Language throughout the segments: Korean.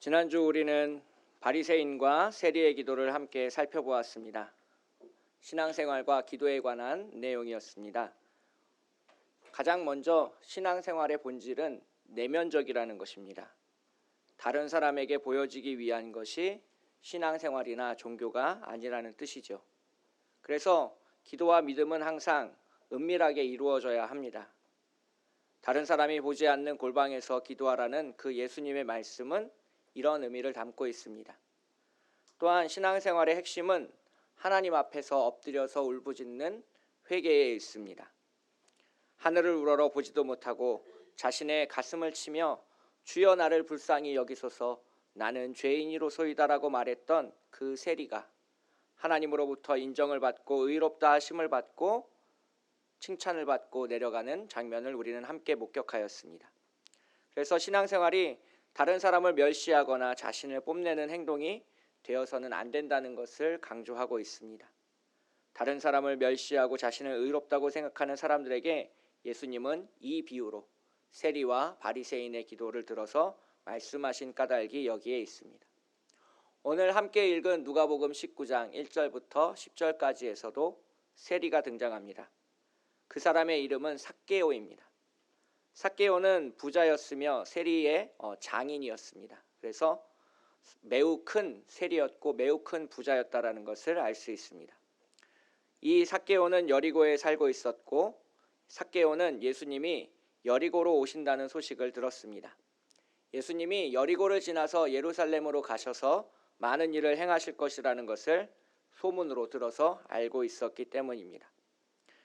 지난주 우리는 바리새인과 세리의 기도를 함께 살펴보았습니다. 신앙생활과 기도에 관한 내용이었습니다. 가장 먼저 신앙생활의 본질은 내면적이라는 것입니다. 다른 사람에게 보여지기 위한 것이 신앙생활이나 종교가 아니라는 뜻이죠. 그래서 기도와 믿음은 항상 은밀하게 이루어져야 합니다. 다른 사람이 보지 않는 골방에서 기도하라는 그 예수님의 말씀은 이런 의미를 담고 있습니다. 또한 신앙생활의 핵심은 하나님 앞에서 엎드려서 울부짖는 회개에 있습니다. 하늘을 우러러 보지도 못하고 자신의 가슴을 치며 주여 나를 불쌍히 여기소서 나는 죄인이로소이다라고 말했던 그 세리가 하나님으로부터 인정을 받고 의롭다 하심을 받고 칭찬을 받고 내려가는 장면을 우리는 함께 목격하였습니다. 그래서 신앙생활이 다른 사람을 멸시하거나 자신을 뽐내는 행동이 되어서는 안 된다는 것을 강조하고 있습니다. 다른 사람을 멸시하고 자신을 의롭다고 생각하는 사람들에게 예수님은 이 비유로 세리와 바리새인의 기도를 들어서 말씀하신 까닭이 여기에 있습니다. 오늘 함께 읽은 누가복음 19장 1절부터 10절까지에서도 세리가 등장합니다. 그 사람의 이름은 삭개오입니다. 삭개오는 부자였으며 세리의 장인이었습니다. 그래서 매우 큰 세리였고 매우 큰 부자였다라는 것을 알 수 있습니다. 이 삭개오는 여리고에 살고 있었고 삭개오는 예수님이 여리고로 오신다는 소식을 들었습니다. 예수님이 여리고를 지나서 예루살렘으로 가셔서 많은 일을 행하실 것이라는 것을 소문으로 들어서 알고 있었기 때문입니다.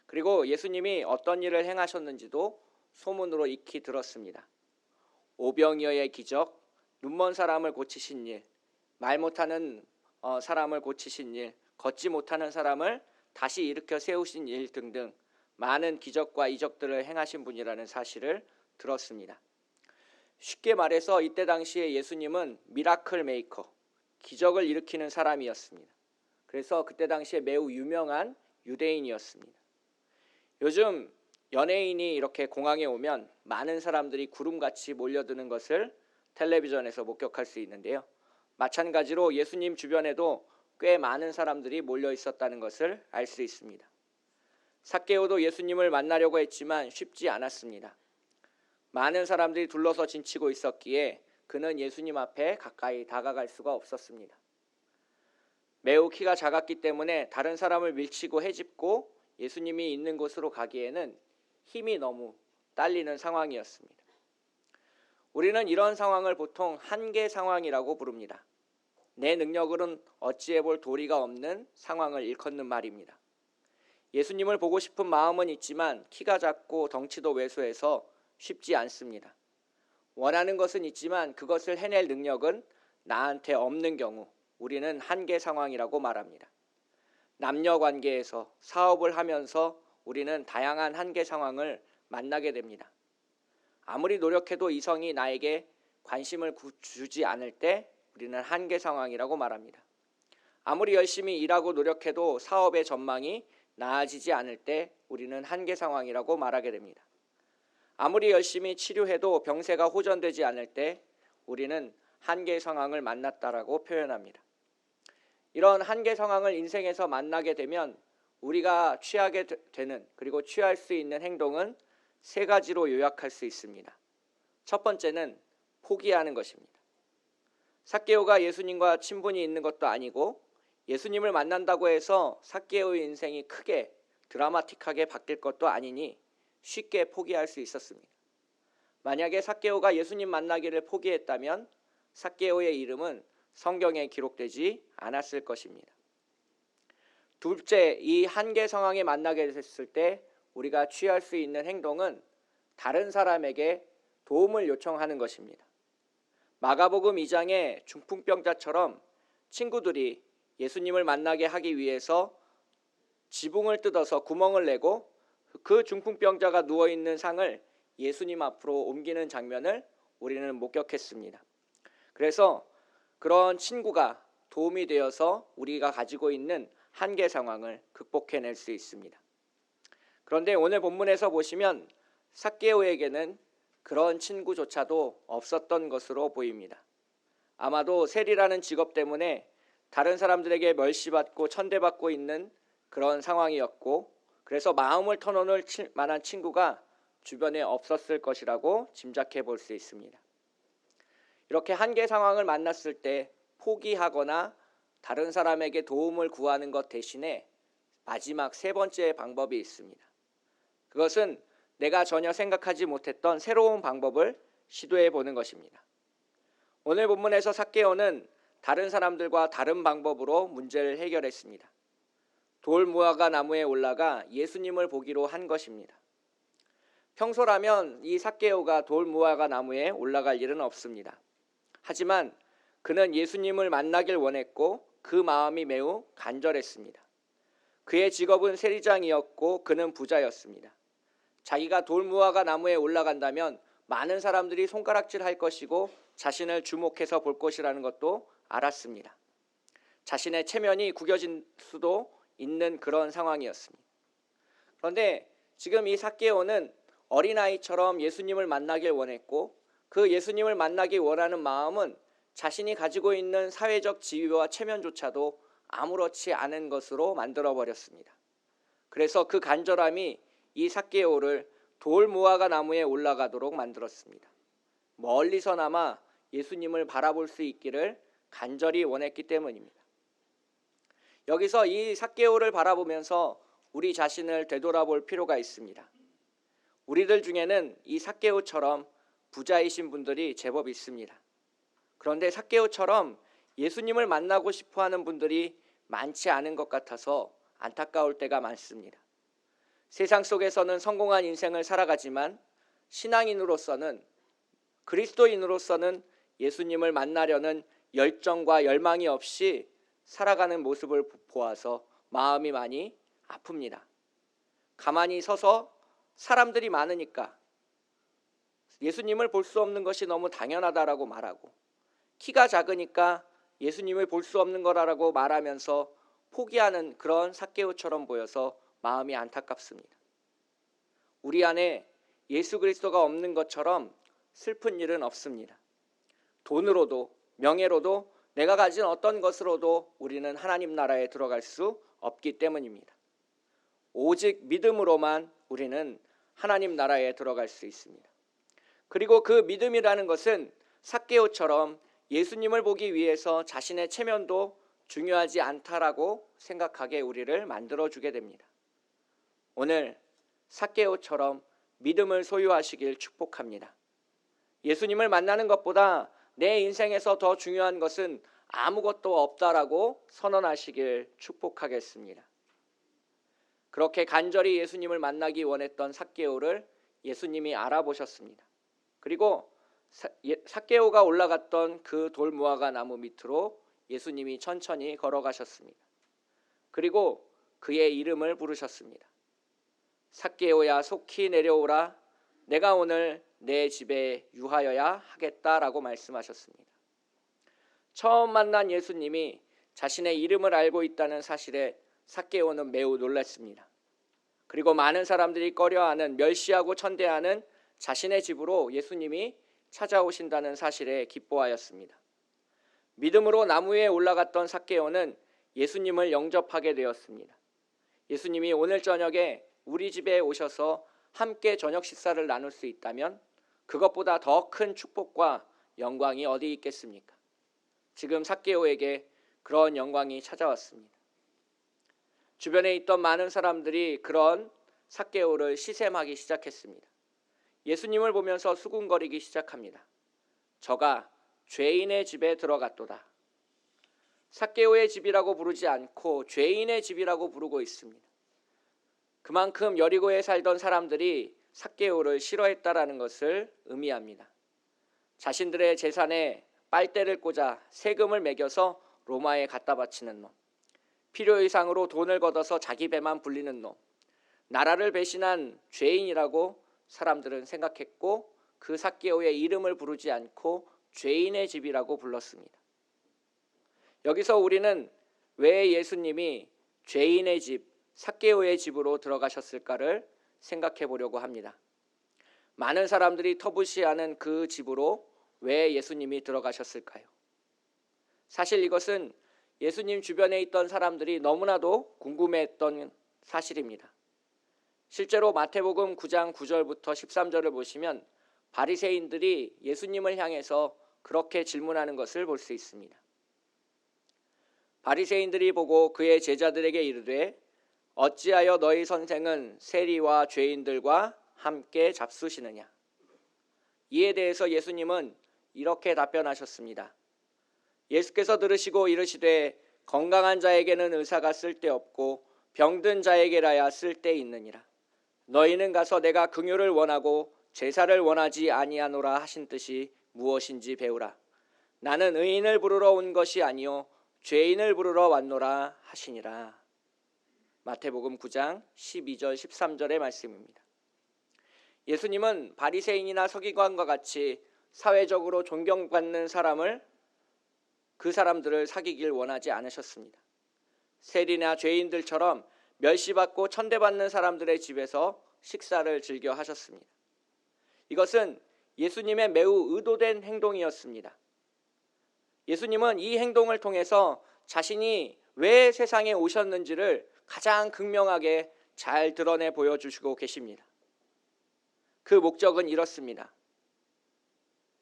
그리고 예수님이 어떤 일을 행하셨는지도 소문으로 익히 들었습니다. 오병이어의 기적, 눈먼 사람을 고치신 일, 말 못하는 사람을 고치신 일, 걷지 못하는 사람을 다시 일으켜 세우신 일 등등 많은 기적과 이적들을 행하신 분이라는 사실을 들었습니다. 쉽게 말해서 이때 당시에 예수님은 미라클 메이커, 기적을 일으키는 사람이었습니다. 그래서 그때 당시에 매우 유명한 유대인이었습니다. 요즘 연예인이 이렇게 공항에 오면 많은 사람들이 구름같이 몰려드는 것을 텔레비전에서 목격할 수 있는데요. 마찬가지로 예수님 주변에도 꽤 많은 사람들이 몰려 있었다는 것을 알 수 있습니다. 삭개오도 예수님을 만나려고 했지만 쉽지 않았습니다. 많은 사람들이 둘러서 진치고 있었기에 그는 예수님 앞에 가까이 다가갈 수가 없었습니다. 매우 키가 작았기 때문에 다른 사람을 밀치고 헤집고 예수님이 있는 곳으로 가기에는 힘이 너무 딸리는 상황이었습니다. 우리는 이런 상황을 보통 한계 상황이라고 부릅니다. 내 능력으로는 어찌해 볼 도리가 없는 상황을 일컫는 말입니다. 예수님을 보고 싶은 마음은 있지만 키가 작고 덩치도 왜소해서 쉽지 않습니다. 원하는 것은 있지만 그것을 해낼 능력은 나한테 없는 경우 우리는 한계 상황이라고 말합니다. 남녀 관계에서 사업을 하면서 우리는 다양한 한계 상황을 만나게 됩니다. 아무리 노력해도 이성이 나에게 관심을 주지 않을 때 우리는 한계 상황이라고 말합니다. 아무리 열심히 일하고 노력해도 사업의 전망이 나아지지 않을 때 우리는 한계 상황이라고 말하게 됩니다. 아무리 열심히 치료해도 병세가 호전되지 않을 때 우리는 한계 상황을 만났다라고 표현합니다. 이런 한계 상황을 인생에서 만나게 되면 우리가 취하게 되는 그리고 취할 수 있는 행동은 세 가지로 요약할 수 있습니다. 첫 번째는 포기하는 것입니다. 삭개오가 예수님과 친분이 있는 것도 아니고 예수님을 만난다고 해서 삭개오의 인생이 크게 드라마틱하게 바뀔 것도 아니니 쉽게 포기할 수 있었습니다. 만약에 삭개오가 예수님 만나기를 포기했다면 삭개오의 이름은 성경에 기록되지 않았을 것입니다. 둘째, 이 한계 상황에 만나게 됐을 때 우리가 취할 수 있는 행동은 다른 사람에게 도움을 요청하는 것입니다. 마가복음 2장의 중풍병자처럼 친구들이 예수님을 만나게 하기 위해서 지붕을 뜯어서 구멍을 내고 그 중풍병자가 누워있는 상을 예수님 앞으로 옮기는 장면을 우리는 목격했습니다. 그래서 그런 친구가 도움이 되어서 우리가 가지고 있는 한계 상황을 극복해낼 수 있습니다. 그런데 오늘 본문에서 보시면 삭개오에게는 그런 친구조차도 없었던 것으로 보입니다. 아마도 세리라는 직업 때문에 다른 사람들에게 멸시받고 천대받고 있는 그런 상황이었고, 그래서 마음을 터놓을 만한 친구가 주변에 없었을 것이라고 짐작해 볼 수 있습니다. 이렇게 한계 상황을 만났을 때 포기하거나 다른 사람에게 도움을 구하는 것 대신에 마지막 세 번째 방법이 있습니다. 그것은 내가 전혀 생각하지 못했던 새로운 방법을 시도해 보는 것입니다. 오늘 본문에서 삭개오는 다른 사람들과 다른 방법으로 문제를 해결했습니다. 돌 무화과 나무에 올라가 예수님을 보기로 한 것입니다. 평소라면 이 삭개오가 돌 무화과 나무에 올라갈 일은 없습니다. 하지만 그는 예수님을 만나길 원했고 그 마음이 매우 간절했습니다. 그의 직업은 세리장이었고 그는 부자였습니다. 자기가 돌 무화과 나무에 올라간다면 많은 사람들이 손가락질할 것이고 자신을 주목해서 볼 것이라는 것도 알았습니다. 자신의 체면이 구겨질 수도 있는 그런 상황이었습니다. 그런데 지금 이 삭개오는 어린아이처럼 예수님을 만나길 원했고 그 예수님을 만나기 원하는 마음은 자신이 가지고 있는 사회적 지위와 체면조차도 아무렇지 않은 것으로 만들어버렸습니다. 그래서 그 간절함이 이 삭개오를 돌 무화과 나무에 올라가도록 만들었습니다. 멀리서나마 예수님을 바라볼 수 있기를 간절히 원했기 때문입니다. 여기서 이 삭개오를 바라보면서 우리 자신을 되돌아볼 필요가 있습니다. 우리들 중에는 이 삭개오처럼 부자이신 분들이 제법 있습니다. 그런데 삭개오처럼 예수님을 만나고 싶어하는 분들이 많지 않은 것 같아서 안타까울 때가 많습니다. 세상 속에서는 성공한 인생을 살아가지만 신앙인으로서는, 그리스도인으로서는 예수님을 만나려는 열정과 열망이 없이 살아가는 모습을 보아서 마음이 많이 아픕니다. 가만히 서서 사람들이 많으니까 예수님을 볼 수 없는 것이 너무 당연하다라고 말하고, 키가 작으니까 예수님을 볼 수 없는 거라고 말하면서 포기하는 그런 삭개오처럼 보여서 마음이 안타깝습니다. 우리 안에 예수 그리스도가 없는 것처럼 슬픈 일은 없습니다. 돈으로도 명예로도 내가 가진 어떤 것으로도 우리는 하나님 나라에 들어갈 수 없기 때문입니다. 오직 믿음으로만 우리는 하나님 나라에 들어갈 수 있습니다. 그리고 그 믿음이라는 것은 삭개오처럼 예수님을 보기 위해서 자신의 체면도 중요하지 않다라고 생각하게 우리를 만들어주게 됩니다. 오늘 삭개오처럼 믿음을 소유하시길 축복합니다. 예수님을 만나는 것보다 내 인생에서 더 중요한 것은 아무것도 없다라고 선언하시길 축복하겠습니다. 그렇게 간절히 예수님을 만나기 원했던 삭개오를 예수님이 알아보셨습니다. 그리고 삭개오가 올라갔던 그 돌 무화과 나무 밑으로 예수님이 천천히 걸어가셨습니다. 그리고 그의 이름을 부르셨습니다. 삭개오야 속히 내려오라, 내가 오늘 내 집에 유하여야 하겠다라고 말씀하셨습니다. 처음 만난 예수님이 자신의 이름을 알고 있다는 사실에 삭개오는 매우 놀랐습니다. 그리고 많은 사람들이 꺼려하는, 멸시하고 천대하는 자신의 집으로 예수님이 찾아오신다는 사실에 기뻐하였습니다. 믿음으로 나무 위에 올라갔던 삭개오는 예수님을 영접하게 되었습니다. 예수님이 오늘 저녁에 우리 집에 오셔서 함께 저녁 식사를 나눌 수 있다면 그것보다 더 큰 축복과 영광이 어디 있겠습니까? 지금 삭개오에게 그런 영광이 찾아왔습니다. 주변에 있던 많은 사람들이 그런 삭개오를 시샘하기 시작했습니다. 예수님을 보면서 수군거리기 시작합니다. 저가 죄인의 집에 들어갔도다. 삭개오의 집이라고 부르지 않고 죄인의 집이라고 부르고 있습니다. 그만큼 여리고에 살던 사람들이 삭개오를 싫어했다라는 것을 의미합니다. 자신들의 재산에 빨대를 꽂아 세금을 매겨서 로마에 갖다 바치는 놈, 필요 이상으로 돈을 걷어서 자기 배만 불리는 놈, 나라를 배신한 죄인이라고 사람들은 생각했고 그 삭개오의 이름을 부르지 않고 죄인의 집이라고 불렀습니다. 여기서 우리는 왜 예수님이 죄인의 집, 삭개오의 집으로 들어가셨을까를 생각해 보려고 합니다. 많은 사람들이 터부시하는 그 집으로 왜 예수님이 들어가셨을까요? 사실 이것은 예수님 주변에 있던 사람들이 너무나도 궁금해했던 사실입니다. 실제로 마태복음 9장 9절부터 13절을 보시면 바리새인들이 예수님을 향해서 그렇게 질문하는 것을 볼 수 있습니다. 바리새인들이 보고 그의 제자들에게 이르되 어찌하여 너희 선생은 세리와 죄인들과 함께 잡수시느냐. 이에 대해서 예수님은 이렇게 답변하셨습니다. 예수께서 들으시고 이르시되 건강한 자에게는 의사가 쓸데없고 병든 자에게라야 쓸데있느니라. 너희는 가서 내가 긍휼을 원하고 제사를 원하지 아니하노라 하신 뜻이 무엇인지 배우라. 나는 의인을 부르러 온 것이 아니요 죄인을 부르러 왔노라 하시니라. 마태복음 9장 12절 13절의 말씀입니다. 예수님은 바리새인이나 서기관과 같이 사회적으로 존경받는 그 사람들을 사귀길 원하지 않으셨습니다. 세리나 죄인들처럼 멸시받고 천대받는 사람들의 집에서 식사를 즐겨 하셨습니다. 이것은 예수님의 매우 의도된 행동이었습니다. 예수님은 이 행동을 통해서 자신이 왜 세상에 오셨는지를 가장 극명하게 잘 드러내 보여주시고 계십니다. 그 목적은 이렇습니다.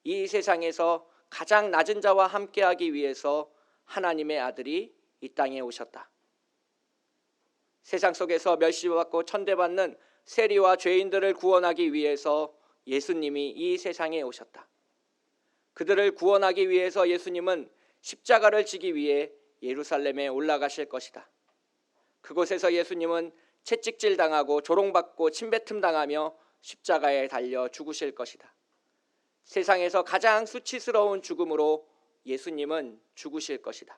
이 세상에서 가장 낮은 자와 함께하기 위해서 하나님의 아들이 이 땅에 오셨다. 세상 속에서 멸시받고 천대받는 세리와 죄인들을 구원하기 위해서 예수님이 이 세상에 오셨다. 그들을 구원하기 위해서 예수님은 십자가를 지기 위해 예루살렘에 올라가실 것이다. 그곳에서 예수님은 채찍질 당하고 조롱받고 침뱉음 당하며 십자가에 달려 죽으실 것이다. 세상에서 가장 수치스러운 죽음으로 예수님은 죽으실 것이다.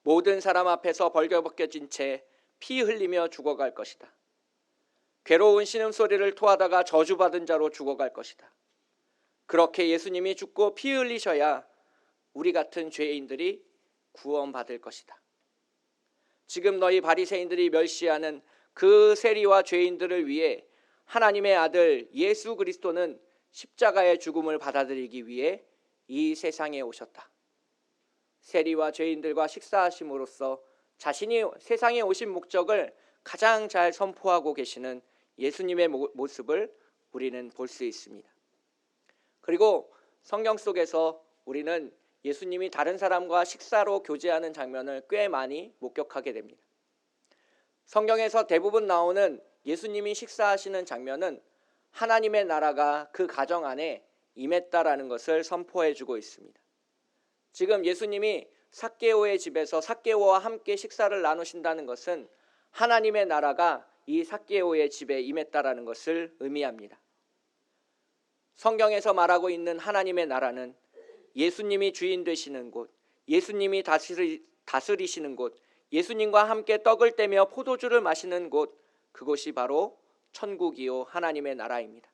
모든 사람 앞에서 벌거벗겨진 채 피 흘리며 죽어갈 것이다. 괴로운 신음소리를 토하다가 저주받은 자로 죽어갈 것이다. 그렇게 예수님이 죽고 피 흘리셔야 우리 같은 죄인들이 구원받을 것이다. 지금 너희 바리새인들이 멸시하는 그 세리와 죄인들을 위해 하나님의 아들 예수 그리스도는 십자가의 죽음을 받아들이기 위해 이 세상에 오셨다. 세리와 죄인들과 식사하심으로써 자신이 세상에 오신 목적을 가장 잘 선포하고 계시는 예수님의 모습을 우리는 볼 수 있습니다. 그리고 성경 속에서 우리는 예수님이 다른 사람과 식사로 교제하는 장면을 꽤 많이 목격하게 됩니다. 성경에서 대부분 나오는 예수님이 식사하시는 장면은 하나님의 나라가 그 가정 안에 임했다라는 것을 선포해주고 있습니다. 지금 예수님이 삭개오의 집에서 삭개오와 함께 식사를 나누신다는 것은 하나님의 나라가 이 삭개오의 집에 임했다라는 것을 의미합니다. 성경에서 말하고 있는 하나님의 나라는 예수님이 주인 되시는 곳, 예수님이 다스리시는 곳, 예수님과 함께 떡을 떼며 포도주를 마시는 곳, 그곳이 바로 천국이요 하나님의 나라입니다.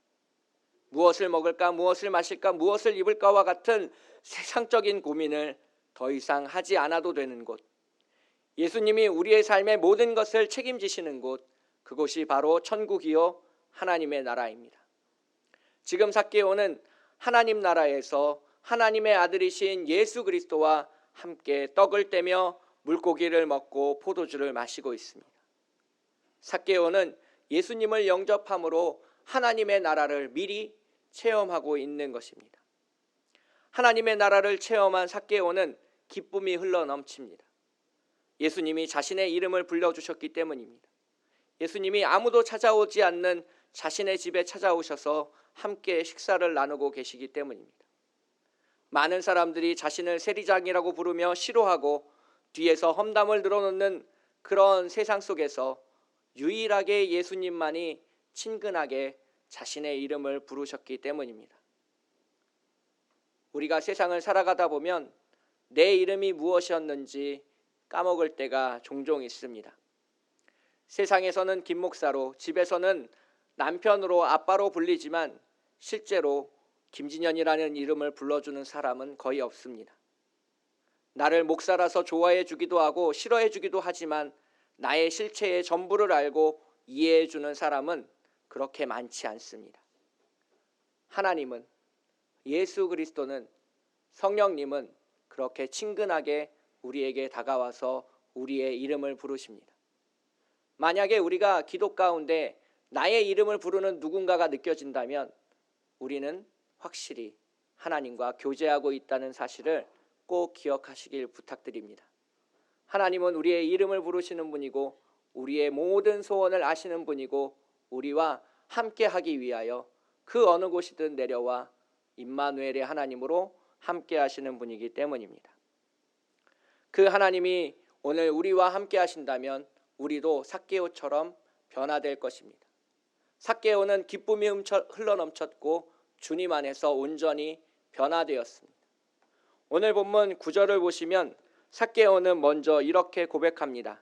무엇을 먹을까, 무엇을 마실까, 무엇을 입을까와 같은 세상적인 고민을 더 이상 하지 않아도 되는 곳, 예수님이 우리의 삶의 모든 것을 책임지시는 곳, 그곳이 바로 천국이요 하나님의 나라입니다. 지금 삭개오는 하나님 나라에서 하나님의 아들이신 예수 그리스도와 함께 떡을 떼며 물고기를 먹고 포도주를 마시고 있습니다. 삭개오는 예수님을 영접함으로 하나님의 나라를 미리 체험하고 있는 것입니다. 하나님의 나라를 체험한 삭개오는 기쁨이 흘러넘칩니다. 예수님이 자신의 이름을 불러주셨기 때문입니다. 예수님이 아무도 찾아오지 않는 자신의 집에 찾아오셔서 함께 식사를 나누고 계시기 때문입니다. 많은 사람들이 자신을 세리장이라고 부르며 싫어하고 뒤에서 험담을 늘어놓는 그런 세상 속에서 유일하게 예수님만이 친근하게 자신의 이름을 부르셨기 때문입니다. 우리가 세상을 살아가다 보면 내 이름이 무엇이었는지 까먹을 때가 종종 있습니다. 세상에서는 김 목사로, 집에서는 남편으로, 아빠로 불리지만 실제로 김진현이라는 이름을 불러주는 사람은 거의 없습니다. 나를 목사라서 좋아해 주기도 하고 싫어해 주기도 하지만 나의 실체의 전부를 알고 이해해 주는 사람은 그렇게 많지 않습니다. 하나님은, 예수 그리스도는, 성령님은 그렇게 친근하게 우리에게 다가와서 우리의 이름을 부르십니다. 만약에 우리가 기도 가운데 나의 이름을 부르는 누군가가 느껴진다면 우리는 확실히 하나님과 교제하고 있다는 사실을 꼭 기억하시길 부탁드립니다. 하나님은 우리의 이름을 부르시는 분이고 우리의 모든 소원을 아시는 분이고 우리와 함께하기 위하여 그 어느 곳이든 내려와 임마누엘의 하나님으로 함께하시는 분이기 때문입니다. 그 하나님이 오늘 우리와 함께하신다면 우리도 삭개오처럼 변화될 것입니다. 삭개오는 기쁨이 흘러넘쳤고 주님 안에서 온전히 변화되었습니다. 오늘 본문 9절을 보시면 삭개오는 먼저 이렇게 고백합니다.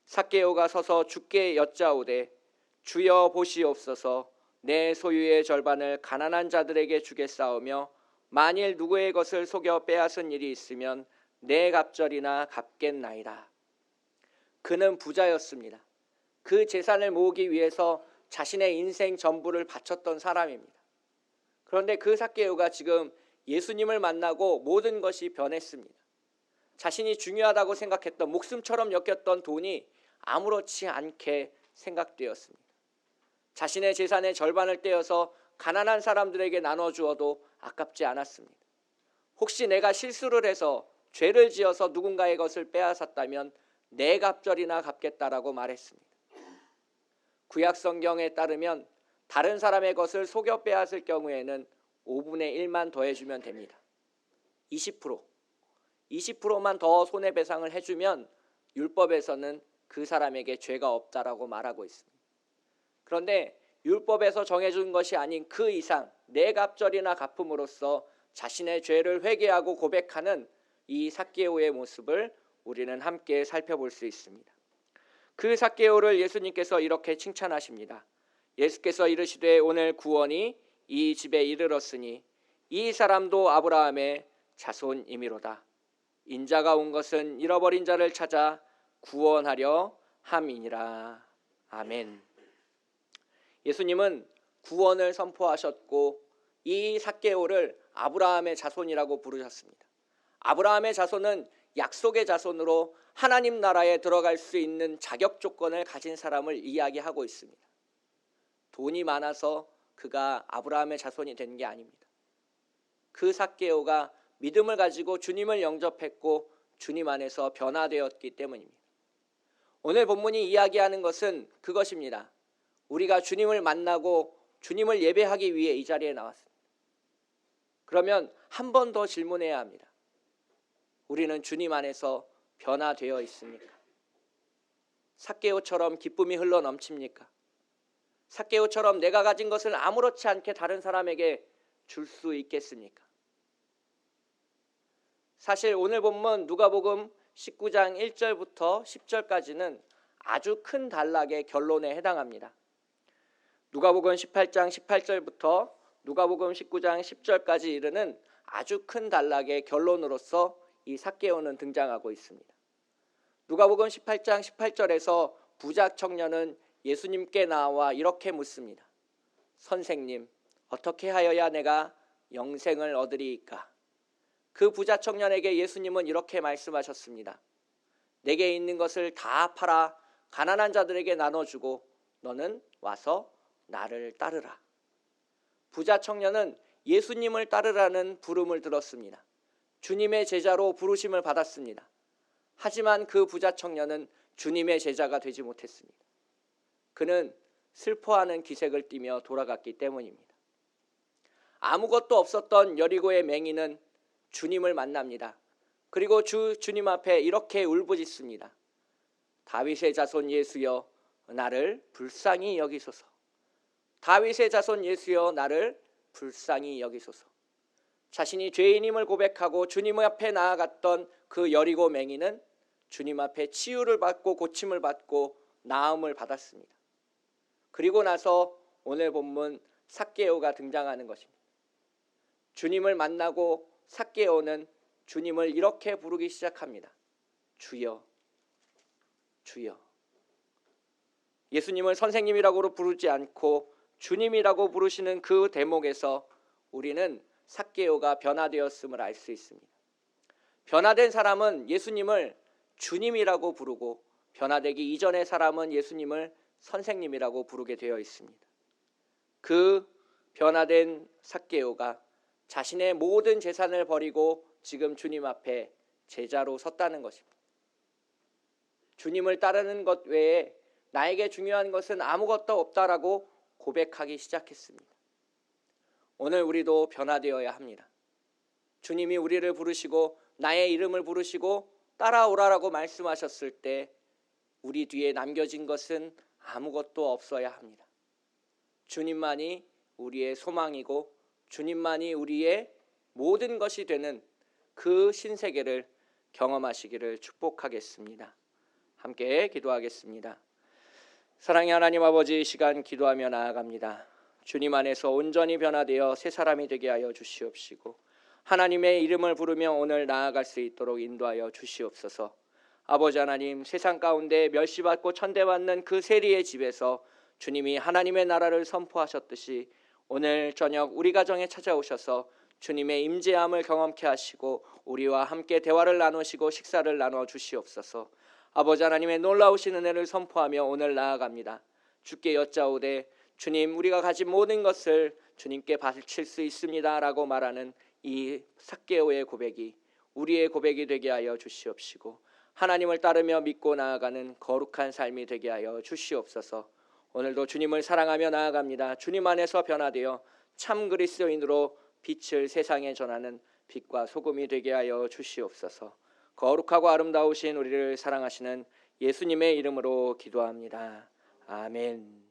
삭개오가 서서 주께 여짜오되 주여 보시옵소서 내 소유의 절반을 가난한 자들에게 주겠사오며 만일 누구의 것을 속여 빼앗은 일이 있으면 내 갑절이나 갚겠나이다. 그는 부자였습니다. 그 재산을 모으기 위해서 자신의 인생 전부를 바쳤던 사람입니다. 그런데 그 삭개오가 지금 예수님을 만나고 모든 것이 변했습니다. 자신이 중요하다고 생각했던 목숨처럼 여겼던 돈이 아무렇지 않게 생각되었습니다. 자신의 재산의 절반을 떼어서 가난한 사람들에게 나눠주어도 아깝지 않았습니다. 혹시 내가 실수를 해서 죄를 지어서 누군가의 것을 빼앗았다면 내 갑절이나 갚겠다라고 말했습니다. 구약 성경에 따르면 다른 사람의 것을 속여 빼앗을 경우에는 5분의 1만 더해주면 됩니다. 20%만 더 손해배상을 해주면 율법에서는 그 사람에게 죄가 없다라고 말하고 있습니다. 그런데 율법에서 정해준 것이 아닌 그 이상 내 갑절이나 갚음으로써 자신의 죄를 회개하고 고백하는 이 삭개오의 모습을 우리는 함께 살펴볼 수 있습니다. 그 삭개오를 예수님께서 이렇게 칭찬하십니다. 예수께서 이르시되 오늘 구원이 이 집에 이르렀으니 이 사람도 아브라함의 자손이미로다. 인자가 온 것은 잃어버린 자를 찾아 구원하려 함이니라. 아멘. 예수님은 구원을 선포하셨고 이 삭개오를 아브라함의 자손이라고 부르셨습니다. 아브라함의 자손은 약속의 자손으로 하나님 나라에 들어갈 수 있는 자격 조건을 가진 사람을 이야기하고 있습니다. 돈이 많아서 그가 아브라함의 자손이 된 게 아닙니다. 그 삭개오가 믿음을 가지고 주님을 영접했고 주님 안에서 변화되었기 때문입니다. 오늘 본문이 이야기하는 것은 그것입니다. 우리가 주님을 만나고 주님을 예배하기 위해 이 자리에 나왔습니다. 그러면 한 번 더 질문해야 합니다. 우리는 주님 안에서 변화되어 있습니까? 삭개오처럼 기쁨이 흘러 넘칩니까? 삭개오처럼 내가 가진 것을 아무렇지 않게 다른 사람에게 줄 수 있겠습니까? 사실 오늘 본문 누가복음 19장 1절부터 10절까지는 아주 큰 단락의 결론에 해당합니다. 누가복음 18장 18절부터 누가복음 19장 10절까지 이르는 아주 큰 단락의 결론으로서 이 삭개오는 등장하고 있습니다. 누가복음 18장 18절에서 부자 청년은 예수님께 나와 이렇게 묻습니다. 선생님, 어떻게 하여야 내가 영생을 얻으리이까? 그 부자 청년에게 예수님은 이렇게 말씀하셨습니다. 내게 있는 것을 다 팔아 가난한 자들에게 나눠주고 너는 와서 나를 따르라. 부자 청년은 예수님을 따르라는 부름을 들었습니다. 주님의 제자로 부르심을 받았습니다. 하지만 그 부자 청년은 주님의 제자가 되지 못했습니다. 그는 슬퍼하는 기색을 띠며 돌아갔기 때문입니다. 아무것도 없었던 여리고의 맹인은 주님을 만납니다. 그리고 주님 앞에 이렇게 울부짖습니다. 다윗의 자손 예수여 나를 불쌍히 여기소서. 다윗의 자손 예수여 나를 불쌍히 여기소서. 자신이 죄인임을 고백하고 주님 앞에 나아갔던 그 여리고 맹인은 주님 앞에 치유를 받고 고침을 받고 나음을 받았습니다. 그리고 나서 오늘 본문 삭개오가 등장하는 것입니다. 주님을 만나고 삭개오는 주님을 이렇게 부르기 시작합니다. 주여, 주여. 예수님을 선생님이라고 부르지 않고 주님이라고 부르시는 그 대목에서 우리는 삭개오가 변화되었음을 알 수 있습니다. 변화된 사람은 예수님을 주님이라고 부르고 변화되기 이전의 사람은 예수님을 선생님이라고 부르게 되어 있습니다. 그 변화된 삭개오가 자신의 모든 재산을 버리고 지금 주님 앞에 제자로 섰다는 것입니다. 주님을 따르는 것 외에 나에게 중요한 것은 아무것도 없다라고 고백하기 시작했습니다. 오늘 우리도 변화되어야 합니다. 주님이 우리를 부르시고 나의 이름을 부르시고 따라오라라고 말씀하셨을 때 우리 뒤에 남겨진 것은 아무것도 없어야 합니다. 주님만이 우리의 소망이고 주님만이 우리의 모든 것이 되는 그 신세계를 경험하시기를 축복하겠습니다. 함께 기도하겠습니다. 사랑의 하나님 아버지, 이 시간 기도하며 나아갑니다. 주님 안에서 온전히 변화되어 새 사람이 되게 하여 주시옵시고 하나님의 이름을 부르며 오늘 나아갈 수 있도록 인도하여 주시옵소서. 아버지 하나님, 세상 가운데 멸시받고 천대받는 그 세리의 집에서 주님이 하나님의 나라를 선포하셨듯이 오늘 저녁 우리 가정에 찾아오셔서 주님의 임재함을 경험케 하시고 우리와 함께 대화를 나누시고 식사를 나눠 주시옵소서. 아버지 하나님의 놀라우신 은혜를 선포하며 오늘 나아갑니다. 주께 여짜오되 주님, 우리가 가진 모든 것을 주님께 바칠 수 있습니다 라고 말하는 이 삭개오의 고백이 우리의 고백이 되게 하여 주시옵시고 하나님을 따르며 믿고 나아가는 거룩한 삶이 되게 하여 주시옵소서. 오늘도 주님을 사랑하며 나아갑니다. 주님 안에서 변화되어 참 그리스도인으로 빛을 세상에 전하는 빛과 소금이 되게 하여 주시옵소서. 거룩하고 아름다우신 우리를 사랑하시는 예수님의 이름으로 기도합니다. 아멘.